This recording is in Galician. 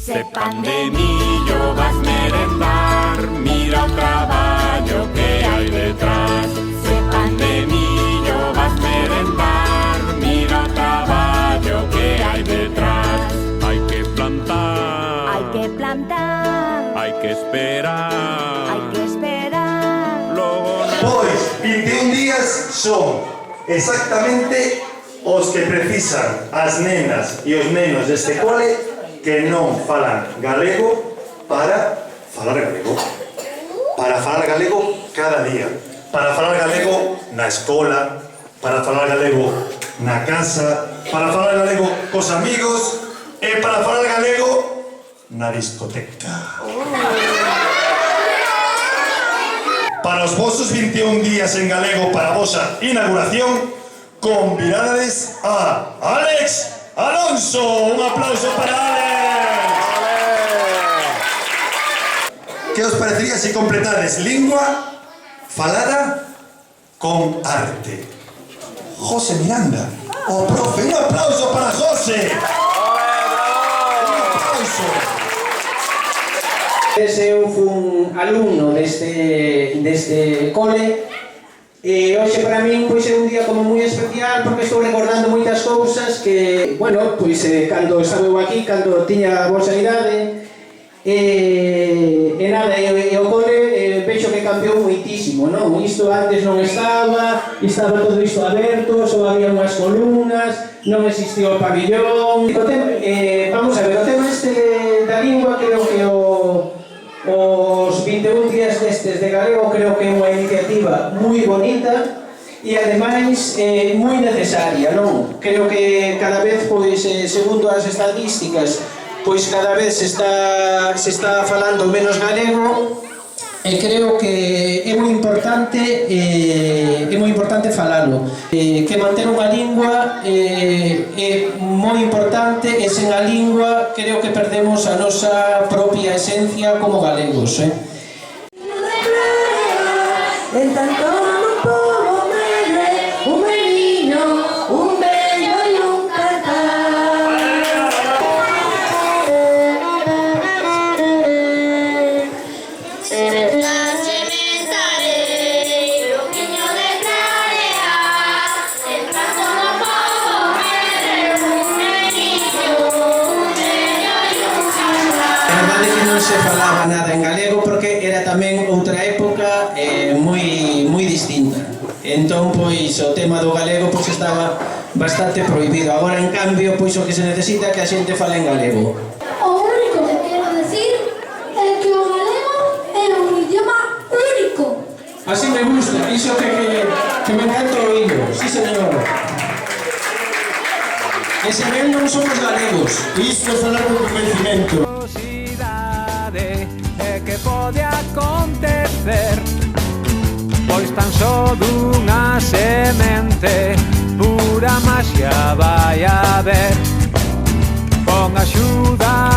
Se pan de millo vas merendar, mira o traballo que hai detrás. Se pan de millo vas merendar, mira o traballo que hai detrás. Hai que plantar, hai que plantar, hai que esperar, hai que esperar. Logo Pois, 21 días son exactamente os que precisan as nenas e os nenos deste cole que non falan galego para falar galego. Para falar galego cada día. Para falar galego na escola, para falar galego na casa, para falar galego cos amigos e para falar galego na discoteca. Para os vosos 21 días en galego para a vosa inauguración, convidades a Alex Alonso. Un aplauso para Alex. Que os parecería se completades lingua falada con arte? José Miranda, o profe. Un aplauso para José. Un aplauso. Eu fui alumno deste cole e hoxe para min pois é un día como moi especial porque estou recordando moitas cousas que, bueno, pois cando estaba eu aquí, cando tiña a vosa idade e nada, e o cole vexo que cambiou moitísimo, non? Isto antes non estaba todo isto aberto, só había unhas columnas, non existía o pabillón. Vamos a ver, o tema este da lingua creo que os 21 días destes de galego creo que é unha iniciativa moi bonita e ademais moi necesaria, non? Creo que cada vez, pois, segundo as estadísticas, pois cada vez se está falando menos galego e creo que é moi importante falalo. Que manter unha lingua é moi importante e sen a lingua creo que perdemos a nosa propia esencia como galegos. En tanto un pobo medre, un menino, un bello e un cantar. La sementarei, o quiño de clarea, en tanto un pobo medre, un menino, un bello e un cantar. É verdade que non se falaba nada en galego porque era tamén outra época moi distinta. Entón, pois, o tema do galego pois estaba bastante prohibido. Agora, en cambio, pois o que se necesita é que a xente fale en galego. O único que quero decir é que o galego é un idioma único. Así me gusta, iso que me encanta oírlo. Sí, señor. E se ben non somos galegos. Isto é falar con convencimento. É que pode acontecer, pois tan só dunha semente pura maxia vai haber. Con axuda